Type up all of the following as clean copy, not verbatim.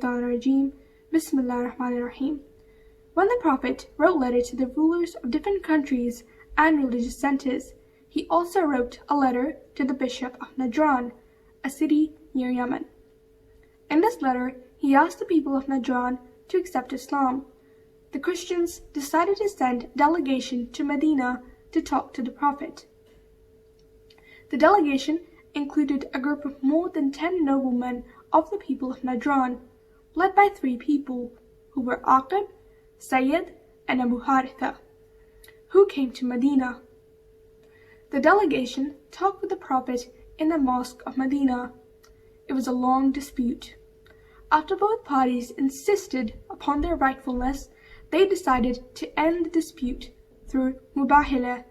Rajim. Bismillahir Rahmanir Rahim. When the Prophet wrote letters to the rulers of different countries and religious centers, he also wrote a letter to the Bishop of Najran, a city near Yemen. In this letter, he asked the people of Najran to accept Islam. The Christians decided to send a delegation to Medina to talk to the Prophet. The delegation included a group of more than 10 noblemen of the people of Najran, led by 3 people, who were Aqib, Sayyid, and Abu Haritha, who came to Medina. The delegation talked with the Prophet in the mosque of Medina. It was a long dispute. After both parties insisted upon their rightfulness, they decided to end the dispute through Mubahila.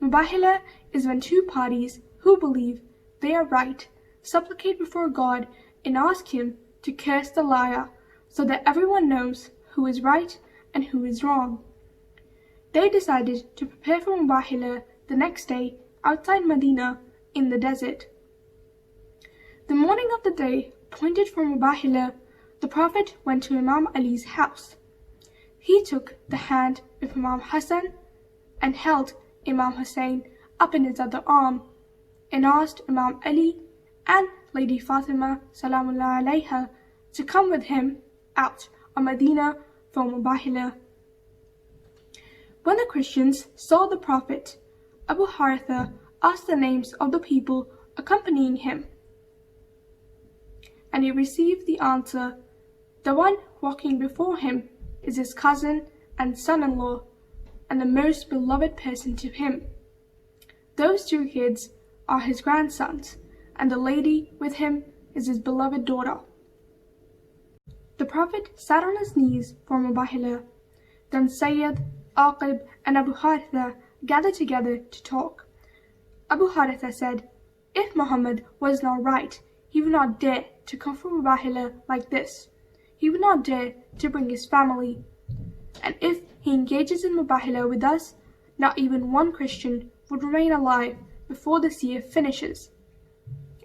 Mubahila is when 2 parties who believe they are right supplicate before God and ask Him to curse the liar so that everyone knows who is right and who is wrong. They decided to prepare for Mubahila the next day outside Medina in the desert. The morning of the day appointed for Mubahila, the Prophet went to Imam Ali's house. He took the hand of Imam Hasan and held Imam Husayn up in his other arm and asked Imam Ali and Lady Fatima salamullah alayha to come with him out of Medina for Mubahila. When the Christians saw the Prophet, Abu Haritha asked the names of the people accompanying him, and he received the answer, "The one walking before him is his cousin and son-in-law, and the most beloved person to him. Those 2 kids are his grandsons, and the lady with him is his beloved daughter." The Prophet sat on his knees for Mubahila. Then Sayyid, Aqib, and Abu Haritha gathered together to talk. Abu Haritha said, "If Muhammad was not right, he would not dare to come for Mubahila like this. He would not dare to bring his family. And if he engages in Mubahila with us, not even one Christian would remain alive before this year finishes."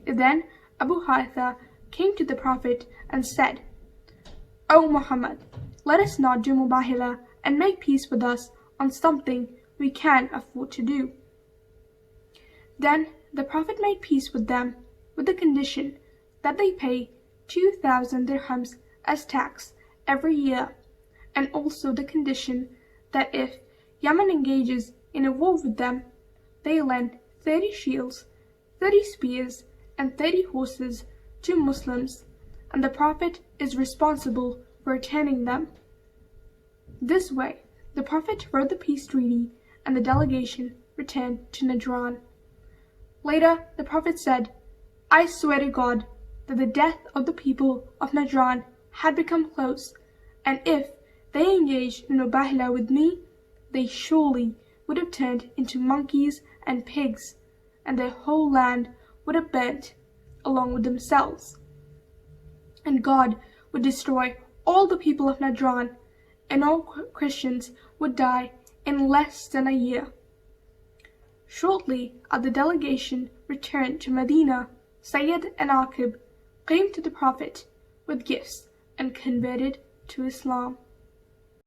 Then Abu Haritha came to the Prophet and said, "O Muhammad, let us not do Mubahila and make peace with us on something we can afford to do." Then the Prophet made peace with them with the condition that they pay 2,000 dirhams as tax every year, and also the condition that if Yemen engages in a war with them, they lend 30 shields, 30 spears, and 30 horses to Muslims, and the Prophet is responsible for returning them. This way, the Prophet wrote the peace treaty, and the delegation returned to Najran. Later, the Prophet said, "I swear to God that the death of the people of Najran had become close, and if they engaged in Mubahila with me, they surely would have turned into monkeys and pigs, and their whole land would have burnt along with themselves. And God would destroy all the people of Najran, and all Christians would die in less than a year." Shortly as the delegation returned to Medina, Sayyid and Aqib came to the Prophet with gifts and converted to Islam.